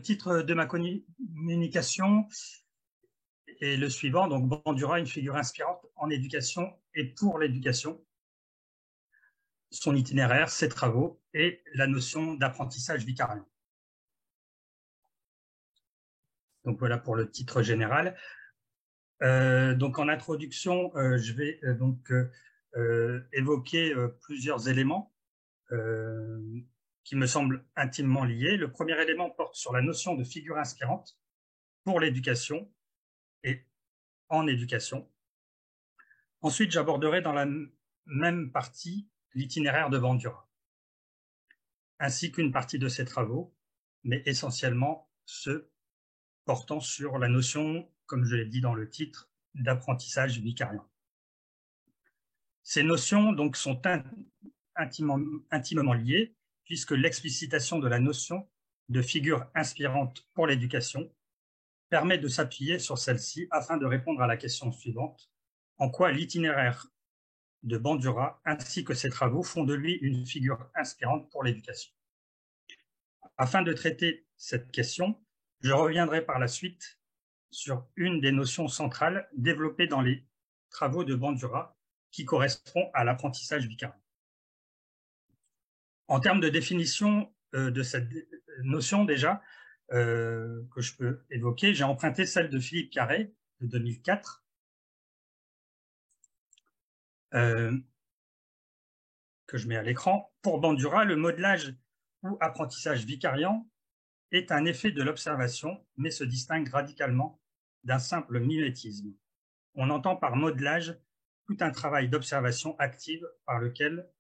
le titre de ma communication est le suivant. Donc, Bandura, une figure inspirante en éducation et pour l'éducation. Son itinéraire, ses travaux et la notion d'apprentissage vicarien. Donc, voilà pour le titre général. Donc, en introduction, je vais évoquer plusieurs éléments qui me semblent intimement liés. Le premier élément porte sur la notion de figure inspirante pour l'éducation et en éducation. Ensuite, j'aborderai dans la même partie l'itinéraire de Bandura, ainsi qu'une partie de ses travaux, mais essentiellement ceux portant sur la notion, comme je l'ai dit dans le titre, d'apprentissage vicarien. Ces notions donc sont intimement liées, puisque l'explicitation de la notion de figure inspirante pour l'éducation permet de s'appuyer sur celle-ci afin de répondre à la question suivante: en quoi l'itinéraire de Bandura ainsi que ses travaux font de lui une figure inspirante pour l'éducation? Afin de traiter cette question, je reviendrai par la suite sur une des notions centrales développées dans les travaux de Bandura qui correspond à l'apprentissage vicarien. En termes de définition de cette notion déjà, que je peux évoquer, j'ai emprunté celle de Philippe Carré de 2004, que je mets à l'écran. Pour Bandura, le modelage ou apprentissage vicariant est un effet de l'observation, mais se distingue radicalement d'un simple mimétisme. On entend par modelage tout un travail d'observation active par lequel,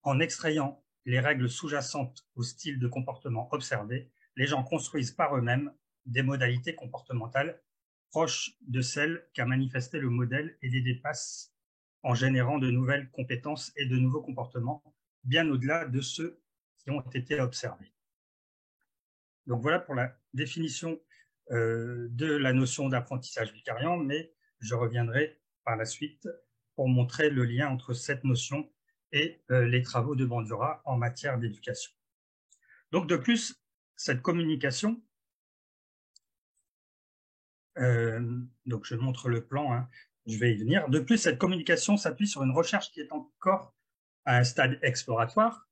en extrayant les règles sous-jacentes au style de comportement observé, les gens construisent par eux-mêmes des modalités comportementales proches de celles qu'a manifestées le modèle et les dépassent en générant de nouvelles compétences et de nouveaux comportements bien au-delà de ceux qui ont été observés. Donc voilà pour la définition de la notion d'apprentissage vicariant, mais je reviendrai par la suite pour montrer le lien entre cette notion et les travaux de Bandura en matière d'éducation. Donc de plus, cette communication, donc je montre le plan, hein, je vais y venir. De plus, cette communication s'appuie sur une recherche qui est encore à un stade exploratoire.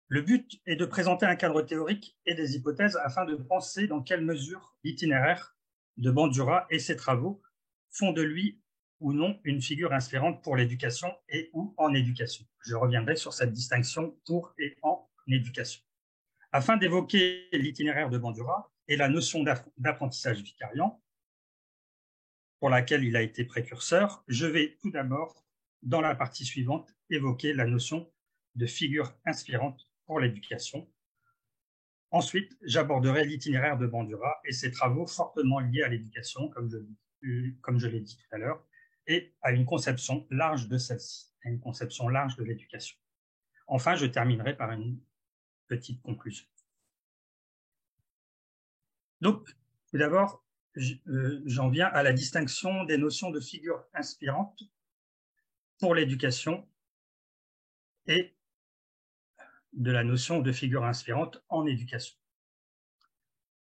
Le but est de présenter un cadre théorique et des hypothèses afin de penser dans quelle mesure l'itinéraire de Bandura et ses travaux font de lui ou non une figure inspirante pour l'éducation et ou en éducation. Je reviendrai sur cette distinction pour et en éducation. Afin d'évoquer l'itinéraire de Bandura et la notion d'apprentissage vicariant, pour laquelle il a été précurseur, je vais tout d'abord, dans la partie suivante, évoquer la notion de figure inspirante pour l'éducation. Ensuite, j'aborderai l'itinéraire de Bandura et ses travaux fortement liés à l'éducation, comme je l'ai dit tout à l'heure, et à une conception large de celle-ci, à une conception large de l'éducation. Enfin, je terminerai par une petite conclusion. Donc, tout d'abord, j'en viens à la distinction des notions de figure inspirante pour l'éducation et de la notion de figure inspirante en éducation.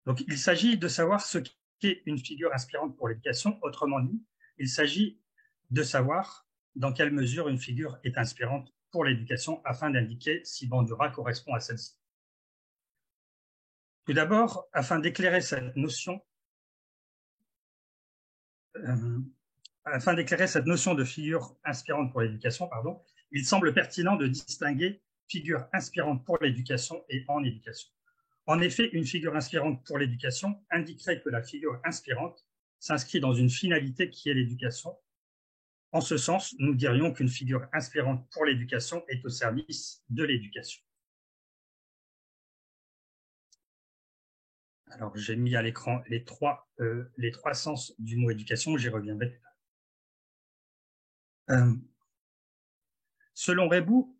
Donc, il s'agit de savoir ce qu'est une figure inspirante pour l'éducation. Autrement dit, il s'agit de savoir dans quelle mesure une figure est inspirante pour l'éducation afin d'indiquer si Bandura correspond à celle-ci. Tout d'abord, afin d'éclairer cette notion, de figure inspirante pour l'éducation, il semble pertinent de distinguer figure inspirante pour l'éducation et en éducation. En effet, une figure inspirante pour l'éducation indiquerait que la figure inspirante s'inscrit dans une finalité qui est l'éducation. En ce sens, nous dirions qu'une figure inspirante pour l'éducation est au service de l'éducation. Alors, j'ai mis à l'écran les trois sens du mot éducation, j'y reviendrai plus tard. Selon Rebou,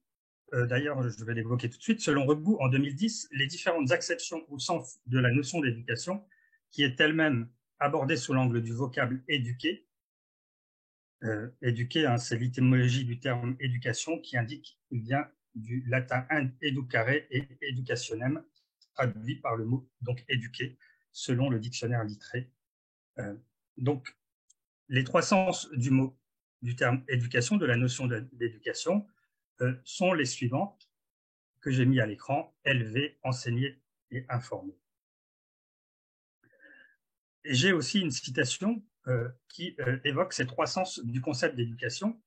d'ailleurs, je vais l'évoquer tout de suite. Selon Rebou, en 2010, les différentes acceptions au sens de la notion d'éducation, qui est elle-même abordée sous l'angle du vocable éduquer. Éduquer, hein, c'est l'étymologie du terme éducation qui indique qu'il vient du latin educare et educationem, traduit par le mot donc éduquer, selon le dictionnaire Littré. Donc, les trois sens du terme éducation, de la notion d'éducation, sont les suivantes que j'ai mis à l'écran: élever, enseigner et informer. Et j'ai aussi une citation qui évoque ces trois sens du concept d'éducation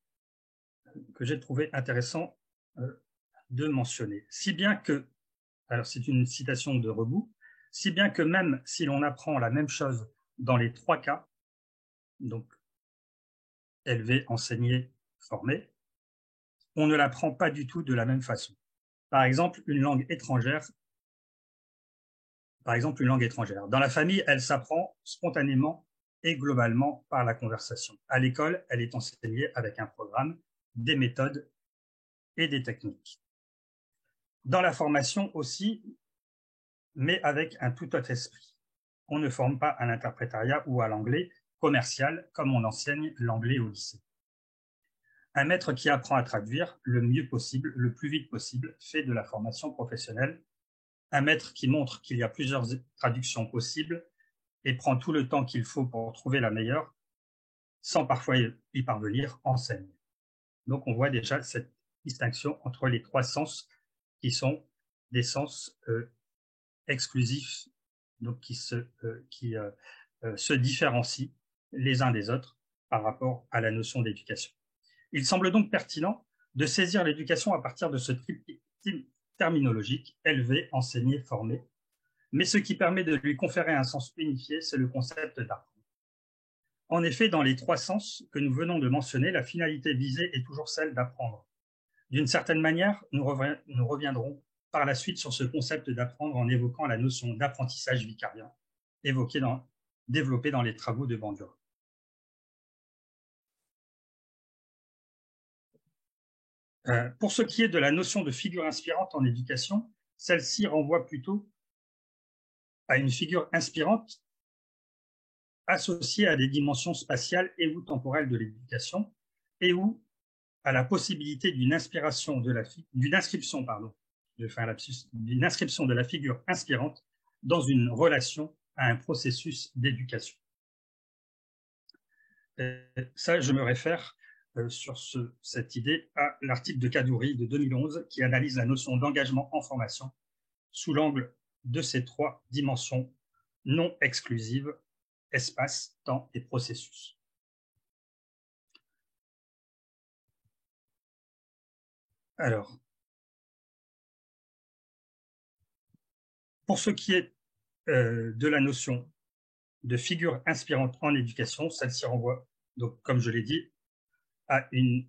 que j'ai trouvé intéressant de mentionner. Si bien que, alors c'est une citation de Rebout, si bien que même si l'on apprend la même chose dans les trois cas, donc élever, enseigner, former, on ne l'apprend pas du tout de la même façon. Par exemple, une langue étrangère. Dans la famille, elle s'apprend spontanément et globalement par la conversation. À l'école, elle est enseignée avec un programme, des méthodes et des techniques. Dans la formation aussi, mais avec un tout autre esprit. On ne forme pas à l'interprétariat ou à l'anglais commercial comme on enseigne l'anglais au lycée. Un maître qui apprend à traduire le mieux possible, le plus vite possible, fait de la formation professionnelle. Un maître qui montre qu'il y a plusieurs traductions possibles et prend tout le temps qu'il faut pour trouver la meilleure, sans parfois y parvenir, enseigne. Donc on voit déjà cette distinction entre les trois sens qui sont des sens exclusifs, donc qui se différencient les uns des autres par rapport à la notion d'éducation. Il semble donc pertinent de saisir l'éducation à partir de ce triptyque terminologique: élever, enseigner, former. Mais ce qui permet de lui conférer un sens unifié, c'est le concept d'apprendre. En effet, dans les trois sens que nous venons de mentionner, la finalité visée est toujours celle d'apprendre. D'une certaine manière, nous reviendrons par la suite sur ce concept d'apprendre en évoquant la notion d'apprentissage vicarien, développée dans les travaux de Bandura. Pour ce qui est de la notion de figure inspirante en éducation, celle-ci renvoie plutôt à une figure inspirante associée à des dimensions spatiales et ou temporelles de l'éducation, et ou à la possibilité d'une inscription de la figure inspirante dans une relation à un processus d'éducation. Ça, je me réfère sur cette idée à l'article de Kaddouri de 2011 qui analyse la notion d'engagement en formation sous l'angle de ces trois dimensions non exclusives: espace, temps et processus. Alors, pour ce qui est de la notion de figure inspirante en éducation, celle-ci renvoie, donc, comme je l'ai dit, à une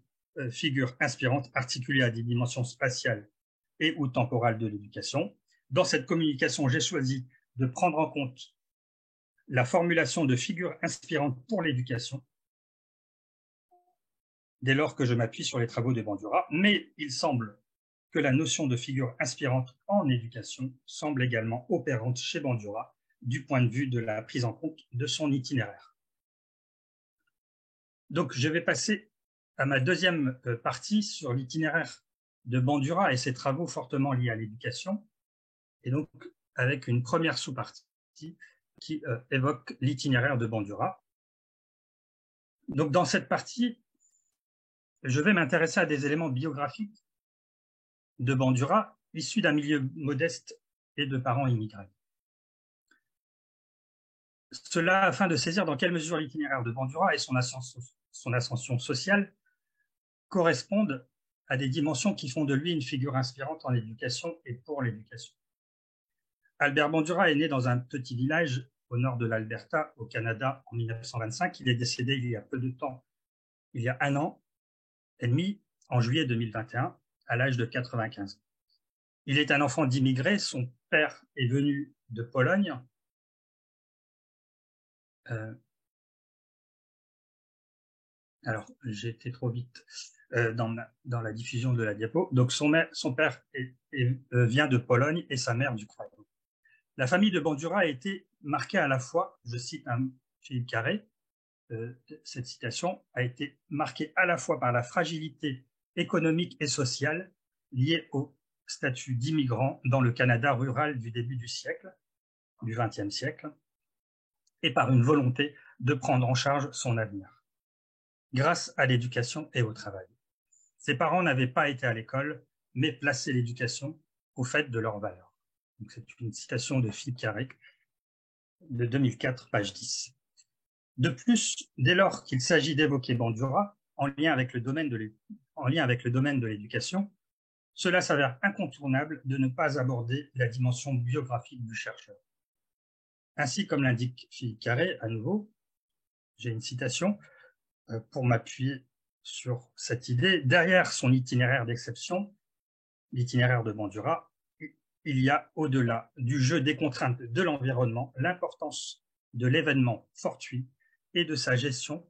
figure inspirante articulée à des dimensions spatiales et ou temporales de l'éducation. Dans cette communication, j'ai choisi de prendre en compte la formulation de figure inspirante pour l'éducation, dès lors que je m'appuie sur les travaux de Bandura, mais il semble que la notion de figure inspirante en éducation semble également opérante chez Bandura du point de vue de la prise en compte de son itinéraire. Donc, je vais passer à ma deuxième partie sur l'itinéraire de Bandura et ses travaux fortement liés à l'éducation, et donc avec une première sous-partie qui évoque l'itinéraire de Bandura. Donc, dans cette partie, je vais m'intéresser à des éléments biographiques de Bandura, issus d'un milieu modeste et de parents immigrés. Cela afin de saisir dans quelle mesure l'itinéraire de Bandura et son ascension sociale correspondent à des dimensions qui font de lui une figure inspirante en éducation et pour l'éducation. Albert Bandura est né dans un petit village au nord de l'Alberta, au Canada, en 1925. Il est décédé il y a peu de temps, il y a 1 an et demi, en juillet 2021, à l'âge de 95 ans. Il est un enfant d'immigrés. Son père est venu de Pologne. Alors, j'ai été trop vite dans la diffusion de la diapo. Donc, son père vient de Pologne et sa mère d'Ukraine. La famille de Bandura a été marquée à la fois, je cite Philippe Carré, cette citation a été marquée à la fois par la fragilité économique et sociale liée au statut d'immigrant dans le Canada rural du début du siècle, du XXe siècle, et par une volonté de prendre en charge son avenir, grâce à l'éducation et au travail. Ses parents n'avaient pas été à l'école, mais placé l'éducation au fait de leurs valeurs. C'est une citation de Philippe Carré de 2004, page 10. De plus, dès lors qu'il s'agit d'évoquer Bandura en lien avec le domaine de l'éducation, cela s'avère incontournable de ne pas aborder la dimension biographique du chercheur. Ainsi, comme l'indique Philippe Carré, à nouveau, j'ai une citation pour m'appuyer sur cette idée. Derrière son itinéraire d'exception, l'itinéraire de Bandura, il y a, au-delà du jeu des contraintes de l'environnement, l'importance de l'événement fortuit et de sa gestion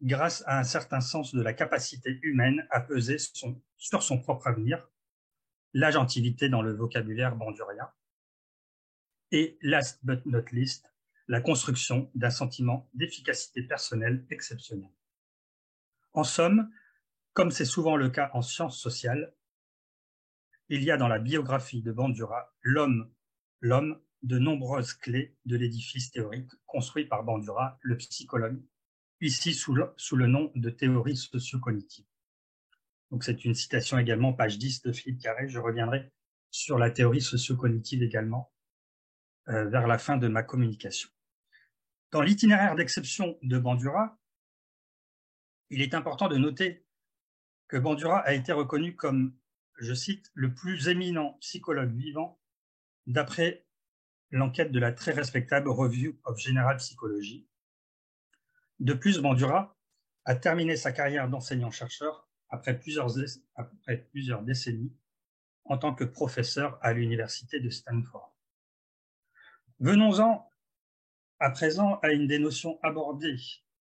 grâce à un certain sens de la capacité humaine à peser sur son propre avenir, l'agentivité dans le vocabulaire bandurien, et last but not least, la construction d'un sentiment d'efficacité personnelle exceptionnel. En somme, comme c'est souvent le cas en sciences sociales, il y a dans la biographie de Bandura l'homme de nombreuses clés de l'édifice théorique construit par Bandura, le psychologue, ici sous le nom de théorie socio-cognitive. Donc c'est une citation également, page 10 de Philippe Carré. Je reviendrai sur la théorie socio-cognitive également vers la fin de ma communication. Dans l'itinéraire d'exception de Bandura, il est important de noter que Bandura a été reconnu comme, je cite, le plus éminent psychologue vivant d'après l'enquête de la très respectable Review of General Psychology. De plus, Bandura a terminé sa carrière d'enseignant-chercheur après plusieurs décennies en tant que professeur à l'université de Stanford. Venons-en à présent à une des notions abordées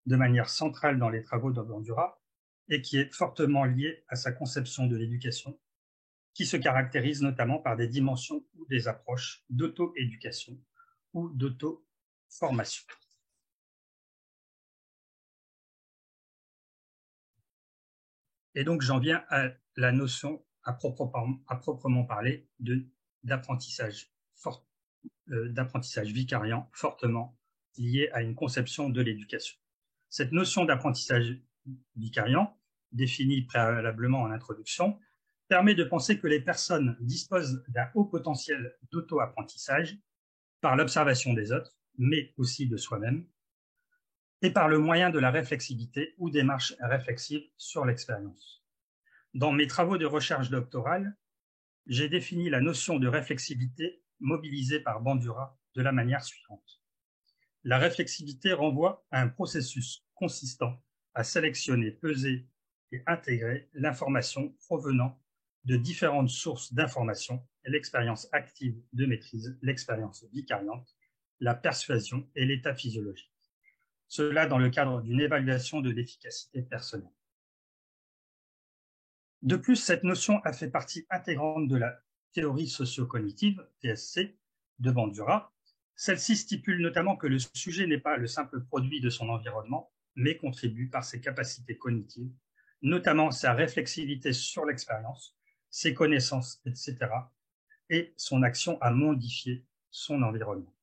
de manière centrale dans les travaux de Bandura et qui est fortement liée à sa conception de l'éducation, qui se caractérise notamment par des dimensions ou des approches d'auto-éducation ou d'auto-formation. Et donc, j'en viens à la notion à proprement parler d'apprentissage vicariant fortement lié à une conception de l'éducation. Cette notion d'apprentissage vicariant, définie préalablement en introduction, permet de penser que les personnes disposent d'un haut potentiel d'auto-apprentissage par l'observation des autres, mais aussi de soi-même, et par le moyen de la réflexivité ou démarche réflexive sur l'expérience. Dans mes travaux de recherche doctorale, j'ai défini la notion de réflexivité mobilisée par Bandura de la manière suivante. La réflexivité renvoie à un processus consistant à sélectionner, peser et intégrer l'information provenant de différentes sources d'information, l'expérience active de maîtrise, l'expérience vicariante, la persuasion et l'état physiologique. Cela dans le cadre d'une évaluation de l'efficacité personnelle. De plus, cette notion a fait partie intégrante de la théorie socio-cognitive, TSC, de Bandura. Celle-ci stipule notamment que le sujet n'est pas le simple produit de son environnement, mais contribue par ses capacités cognitives, notamment sa réflexivité sur l'expérience, ses connaissances, etc., et son action à modifier son environnement,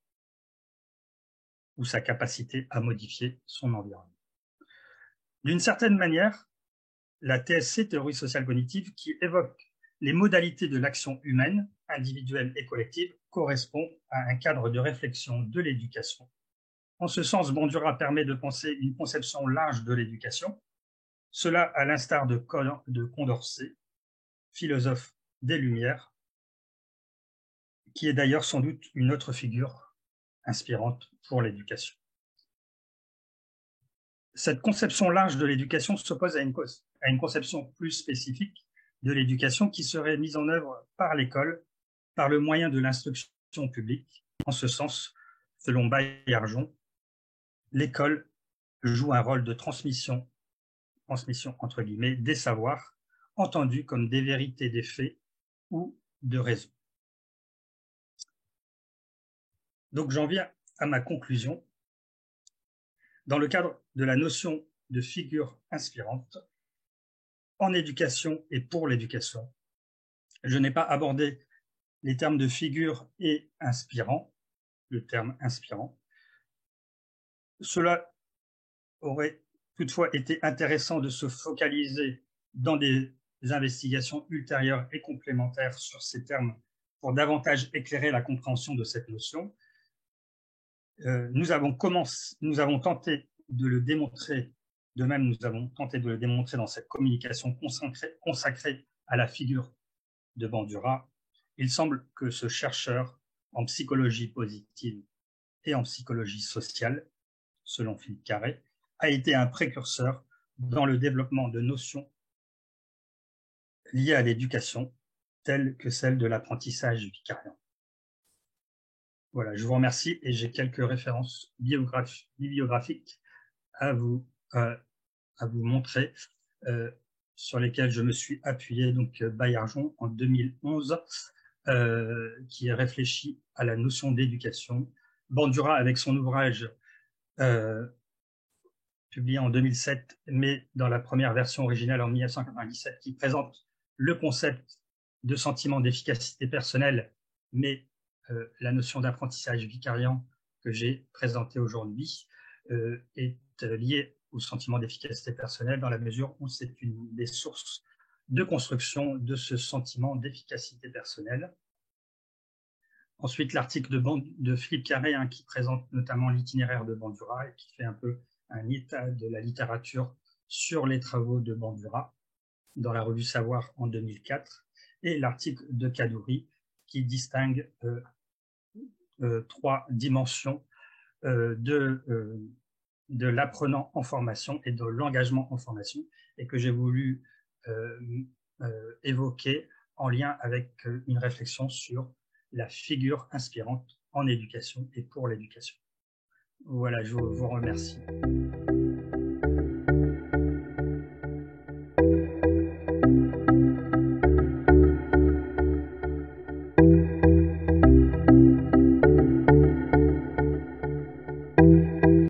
ou sa capacité à modifier son environnement. D'une certaine manière, la TSC, théorie sociale cognitive, qui évoque les modalités de l'action humaine, individuelle et collective, correspond à un cadre de réflexion de l'éducation. En ce sens, Bandura permet de penser une conception large de l'éducation, cela à l'instar de Condorcet, philosophe des Lumières, qui est d'ailleurs sans doute une autre figure inspirante pour l'éducation. Cette conception large de l'éducation s'oppose à une conception plus spécifique de l'éducation qui serait mise en œuvre par l'école, par le moyen de l'instruction publique. En ce sens, selon Baillargeon, l'école joue un rôle de transmission entre guillemets, des savoirs, entendus comme des vérités des faits ou de raison. Donc j'en viens à ma conclusion. Dans le cadre de la notion de figure inspirante, en éducation et pour l'éducation, Je n'ai pas abordé les termes de figure et inspirant, le terme inspirant. Cela aurait toutefois été intéressant de se focaliser dans des investigations ultérieures et complémentaires sur ces termes pour davantage éclairer la compréhension de cette notion. Nous avons tenté de le démontrer, de même nous avons tenté de le démontrer dans cette communication consacrée à la figure de Bandura. Il semble que ce chercheur en psychologie positive et en psychologie sociale, selon Philippe Carré, a été un précurseur dans le développement de notions liées à l'éducation, telles que celle de l'apprentissage vicariant. Voilà, je vous remercie et j'ai quelques références bibliographiques à vous montrer, sur lesquelles je me suis appuyé. Donc, Baillargeon en 2011, qui réfléchit à la notion d'éducation. Bandura avec son ouvrage publié en 2007, mais dans la première version originale en 1997, qui présente le concept de sentiment d'efficacité personnelle, mais la notion d'apprentissage vicariant que j'ai présenté aujourd'hui est liée au sentiment d'efficacité personnelle dans la mesure où c'est une des sources de construction de ce sentiment d'efficacité personnelle. Ensuite, l'article de Philippe Carré, hein, qui présente notamment l'itinéraire de Bandura et qui fait un peu un état de la littérature sur les travaux de Bandura dans la revue Savoir en 2004, et l'article de Kaddouri qui distingue trois dimensions de l'apprenant en formation et de l'engagement en formation, et que j'ai voulu évoquer en lien avec une réflexion sur la figure inspirante en éducation et pour l'éducation. Voilà, je vous remercie.